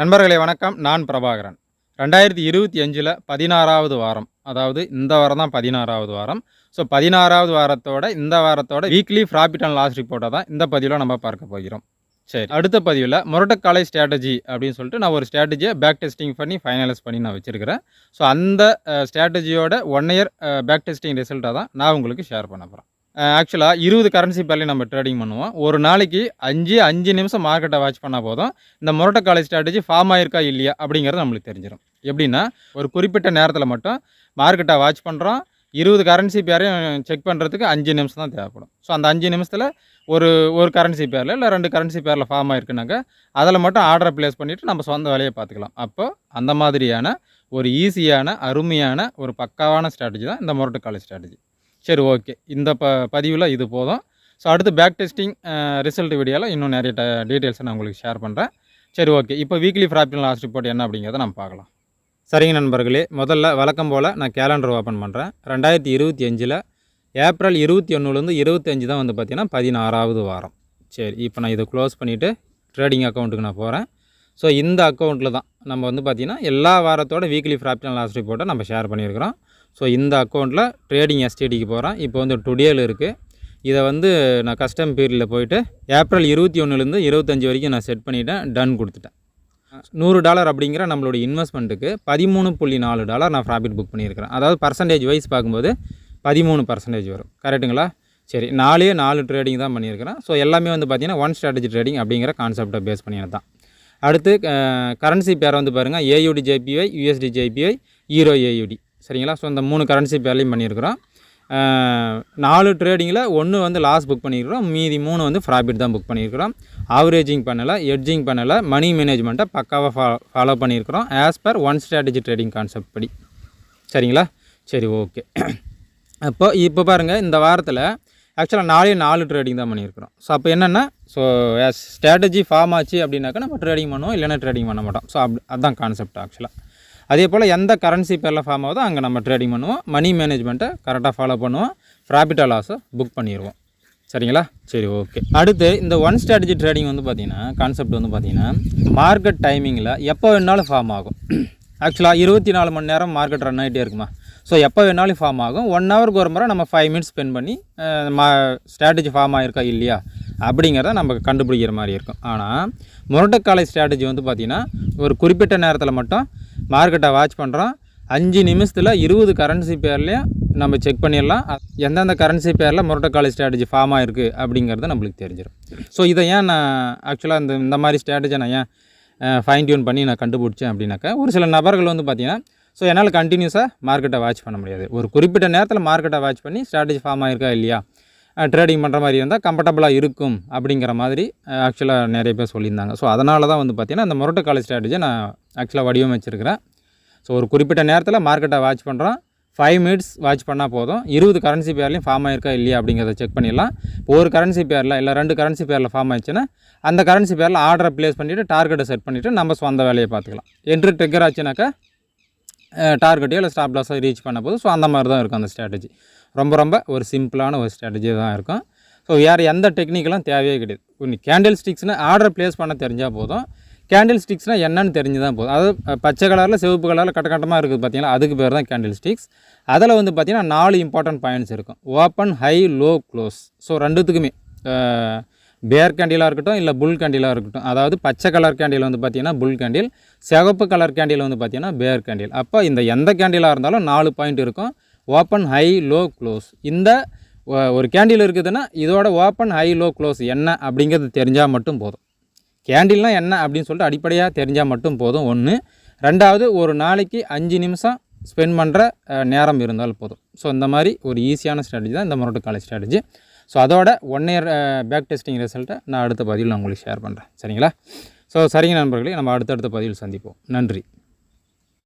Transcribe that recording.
நண்பர்களே வணக்கம். நான் பிரபாகரன். 2025ல் 16வது வாரம், அதாவது இந்த வாரம் தான் 16வது வாரம். ஸோ 16வது வாரத்தோட இந்த வாரத்தோட வீக்லி ப்ராஃபிட் அண்ட் லாஸ் ரிப்போர்ட்டை தான் இந்த பதிவில் நம்ம பார்க்க போகிறோம். சரி, அடுத்த பதிவில் முரட்டக்காலை ஸ்ட்ராட்டஜி அப்படின்னு சொல்லிட்டு நான் ஒரு ஸ்ட்ராட்டஜியை பேக் டெஸ்டிங் பண்ணி ஃபைனலைஸ் பண்ணி நான் வச்சுருக்கிறேன். ஸோ அந்த ஸ்ட்ராட்டஜியோட 1 இயர் பேக் டெஸ்டிங் ரிசல்ட்டை தான் நான் உங்களுக்கு ஷேர் பண்ண போகிறேன். ஆக்சுவலாக 20 கரன்சி பேர்லையும் நம்ம ட்ரேடிங் பண்ணுவோம். ஒரு நாளைக்கு 5 நிமிஷம் மார்க்கெட்டை வாட்ச் பண்ணால் போதும், இந்த முரட்டக்காலை ஸ்ட்ராட்டஜி ஃபார்ம் ஆயிருக்கா இல்லையா அப்படிங்கிறது நம்மளுக்கு தெரிஞ்சிடும். எப்படின்னா, ஒரு குறிப்பிட்ட நேரத்தில் மட்டும் மார்க்கெட்டை வாட்ச் பண்ணுறோம். 20 கரன்சி பேரையும் செக் பண்ணுறதுக்கு 5 நிமிஷம் தான் தேவைப்படும். ஸோ அந்த 5 நிமிஷத்தில் ஒரு கரன்சி பேரில் இல்லை 2 கரன்சி பேரில் ஃபார்ம் ஆயிருக்குனாக்கா அதில் மட்டும் ஆர்டரை ப்ளேஸ் பண்ணிவிட்டு நம்ம சொந்த வேலையை பார்த்துக்கலாம். அப்போ அந்த மாதிரியான ஒரு ஈஸியான அருமையான ஒரு பக்காவான ஸ்ட்ராட்டஜி தான் இந்த முரட்டக்காலை ஸ்ட்ராட்டஜி. சரி, ஓகே, இந்த பதிவில் இது போதும். ஸோ அடுத்து பேக் டெஸ்டிங் ரிசல்ட் வீடியோவில் இன்னும் நிறைய டீட்டெயில்ஸை நான் உங்களுக்கு ஷேர் பண்ணுறேன். சரி, ஓகே, இப்போ weekly profit and loss report என்ன அப்படிங்கிறத நம்ம பார்க்கலாம். சரிங்க நண்பர்களே, முதல்ல வழக்கம் போல் நான் கேலண்டர் ஓப்பன் பண்ணுறேன். 2025ல் ஏப்ரல் 21லேருந்து 25 தான் வந்து பார்த்திங்கன்னா 16வது வாரம். சரி, இப்போ நான் இதை க்ளோஸ் பண்ணிவிட்டு ட்ரேடிங் அக்கௌண்ட்டுக்கு நான் போகிறேன். ஸோ இந்த அக்கௌண்ட்டில் தான் நம்ம வந்து பார்த்திங்கன்னா எல்லா வாரத்தோட வீக்லி ப்ராஃபிட் அண்ட் லாஸ் ரிப்போர்ட்டை நம்ம ஷேர் பண்ணியிருக்கிறோம். ஸோ இந்த அக்கௌண்ட்டில் ட்ரேடிங் எஸ்டிடிக்கு போகிறேன். இப்போ வந்து டுடேயில் இருக்குது. இதை வந்து நான் கஸ்டம் பீரியடில் போயிட்டு ஏப்ரல் 21லேருந்து 25 வரைக்கும் நான் செட் பண்ணிவிட்டேன், டன் கொடுத்துட்டேன். $100 அப்படிங்கிற நம்மளுடைய இன்வெஸ்ட்மெண்ட்டுக்கு $13.4 நான் ப்ராஃபிட் புக் பண்ணியிருக்கிறேன். அதாவது பர்சன்டேஜ் வைஸ் பார்க்கும்போது 13% வரும். கரெக்டுங்களா? சரி, 4 ட்ரேடிங் தான் பண்ணியிருக்கிறேன். ஸோ எல்லாமே வந்து பார்த்திங்கன்னா ஒன் ஸ்ட்ராட்டஜி ட்ரேடிங் அப்படிங்கிற கான்செப்டை பேஸ் பண்ணியது தான். அடுத்து கரன்சி பேர் வந்து பாருங்கள், AUD JPY, USD JPY, ஈரோ AUD. சரிங்களா? ஸோ இந்த 3 கரன்சி பேர்லையும் பண்ணியிருக்கிறோம். 4 ட்ரேடிங்கில் 1 வந்து லாஸ் புக் பண்ணியிருக்கிறோம், மீதி 3 வந்து ப்ராஃபிட் தான் புக் பண்ணியிருக்கிறோம். ஆவரேஜிங் பண்ணலை, எட்ஜிங் பண்ணலை, மணி மேனேஜ்மெண்ட்டை பக்காவாக ஃபாலோ பண்ணியிருக்கிறோம் as per one strategy trading concept படி. சரிங்களா? சரி, ஓகே. இப்போ பாருங்கள், இந்த வாரத்தில் ஆக்சுவலாக 4 ட்ரேடிங் தான் பண்ணியிருக்கிறோம். ஸோ அப்போ என்னென்னா, ஸோ ஸ்ட்ராட்டஜி ஃபார்ம் ஆச்சு அப்படின்னாக்கா நம்ம ட்ரேடிங் பண்ணுவோம், இல்லைன்னா ட்ரேடிங் பண்ண மாட்டோம். ஸோ அதுதான் கான்செப்ட் ஆக்சுவலாக. அதே போல் எந்த கரன்சி பேரில் ஃபார்ம் ஆகுதோ அங்கே நம்ம ட்ரேடிங் பண்ணுவோம், மணி மேனேஜ்மெண்ட்டை கரெக்டாக ஃபாலோ பண்ணுவோம், ப்ராஃபிட் அண்ட் லாஸை புக் பண்ணிடுவோம். சரிங்களா? சரி, ஓகே. அடுத்து இந்த ஒன் ஸ்ட்ராட்டஜி ட்ரேடிங் வந்து பார்த்திங்கன்னா கான்செப்ட் வந்து பார்த்திங்கன்னா மார்க்கெட் டைமிங்கில் எப்போ வேணாலும் ஃபார்ம் ஆகும். ஆக்சுவலாக 24 மணி நேரம் மார்க்கெட் ரன் ஆகிட்டே இருக்குமா? ஸோ எப்போ வேணாலும் ஃபார்ம் ஆகும். 1 ஹவருக்கு ஒரு முறை நம்ம 5 மினிட்ஸ் ஸ்பெண்ட் பண்ணி ஸ்ட்ராட்டஜி ஃபார்ம் ஆகிருக்கா இல்லையா அப்படிங்கிறத நம்ம கண்டுபிடிக்கிற மாதிரி இருக்கும். ஆனால் முரட்டக்காலை ஸ்ட்ராட்டஜி வந்து பார்த்திங்கன்னா ஒரு குறிப்பிட்ட நேரத்தில் மட்டும் மார்க்கெட்டை வாட்ச் பண்ணுறோம். 5 நிமிஷத்தில் 20 கரன்சி பேர்லேயும் நம்ம செக் பண்ணிடலாம் எந்தெந்த கரன்சி பேரில் முரட்டக்காலை ஸ்ட்ராட்டஜி ஃபார்ம் ஆகிருக்கு அப்படிங்கிறது நம்மளுக்கு தெரிஞ்சிடும். ஸோ இதை ஏன் நான் ஆக்சுவலாக இந்த மாதிரி ஸ்ட்ராட்டஜி நான் ஏன் ஃபைன் டியூன் பண்ணி நான் கண்டுபிடிச்சேன் அப்படின்னாக்கா, ஒரு சில நபர்கள் வந்து பார்த்திங்கன்னா, ஸோ என்னால் கண்டினியூஸாக மார்க்கெட்டை வாட்ச் பண்ண முடியாது. ஒரு குறிப்பிட்ட நேரத்தில் மார்க்கெட்டை வாட்ச் பண்ணி ஸ்ட்ராட்டஜி ஃபார்ம் ஆகிருக்கா இல்லையா ட்ரேடிங் பண்ணுற மாதிரி இருந்தால் கம்ஃபர்டபுளாக இருக்கும் அப்படிங்கிற மாதிரி ஆக்சுவலாக நிறைய பேர் சொல்லியிருந்தாங்க. ஸோ அதனால தான் வந்து பார்த்திங்கன்னா இந்த முரட்டக்காலை ஸ்ட்ராட்டஜியை நான் ஆக்சுவலாக வடிவமைச்சிருக்கிறேன். ஸோ ஒரு குறிப்பிட்ட நேரத்தில் மார்க்கெட்டை வாட்ச் பண்ணுறோம், 5 மினிட்ஸ் வாட்ச் பண்ணால் போதும், 20 கரன்சி பேர்லையும் ஃபார்ம் ஆயிருக்கா இல்லையா அப்படிங்கிறத செக் பண்ணிடலாம். ஒரு கரன்சி பேரில் இல்லை 2 கரன்சி பேரில் ஃபார்ம் ஆயிடுச்சுன்னா அந்த கரன்சி பேரில் ஆர்டரை ப்ளேஸ் பண்ணிவிட்டு டார்கெட்டை செட் பண்ணிவிட்டு நம்ம சொந்த வேலையை பார்த்துக்கலாம். என்ட்ரி ட்ரிக்கர் ஆச்சுனாக்கா டார்கெட்டையோ இல்லை ஸ்டாப் லாஸோ ரீச் பண்ண போது. ஸோ அந்த மாதிரி தான் இருக்கும் அந்த ஸ்ட்ராட்டஜி. ரொம்ப ஒரு சிம்பிளான ஒரு ஸ்ட்ராட்டஜி தான் இருக்கும். ஸோ வேறு எந்த டெக்னிக்கெலாம் தேவையே கிடையாது. ஒன்று கேண்டில் ஸ்டிக்ஸ்னால் ஆர்டர் ப்ளேஸ் பண்ண தெரிஞ்சால் போதும், கேண்டில் ஸ்டிக்ஸ்னால் என்னன்னு தெரிஞ்சு தான் போதும். அதாவது பச்சை கலரில் சிவப்பு கலரில் கட்டமாக இருக்குது பார்த்தீங்கன்னா, அதுக்கு பேர் தான் கேண்டில் ஸ்டிக்ஸ். அதில் வந்து பார்த்திங்கன்னா 4 இம்பார்ட்டன்ட் பாயிண்ட்ஸ் இருக்கும். Open, high, low, close. So ரெண்டுத்துக்குமே பேர் கேண்டிலாக இருக்கட்டும் இல்லை புல் கேண்டிலாக இருக்கட்டும், அதாவது பச்சை கலர் கேண்டில் வந்து பார்த்திங்கன்னா புல் கேண்டில், சிவப்பு கலர் கேண்டில் வந்து பார்த்திங்கன்னா பேர் கேண்டில். அப்போ இந்த எந்த கேண்டிலாக இருந்தாலும் 4 பாயிண்ட் இருக்கும். Open, high, low, close. இந்த ஒரு கேண்டில் இருக்குதுன்னா இதோட ஓப்பன், ஹை, லோ, க்ளோஸ் என்ன அப்படிங்கிறது தெரிஞ்சால் மட்டும் போதும். கேண்டில்னால் என்ன அப்படின்னு சொல்லிட்டு அடிப்படையாக தெரிஞ்சால் மட்டும் போதும். 1. 2வது, ஒரு நாளைக்கு 5 நிமிஷம் ஸ்பெண்ட் பண்ணுற நேரம் இருந்தாலும் போதும். ஸோ இந்த மாதிரி ஒரு ஈஸியான ஸ்ட்ராட்டஜி தான் இந்த முரட்டக்காலை ஸ்ட்ராட்டஜி. ஸோ அதோட 1 இயர் பேக் டெஸ்டிங் ரிசல்ட்டை நான் அடுத்த பதிவில் நான் உங்களுக்கு ஷேர் பண்ணுறேன். சரிங்களா? ஸோ சரிங்க நண்பர்களே, நம்ம அடுத்தடுத்த பதிவில் சந்திப்போம். நன்றி.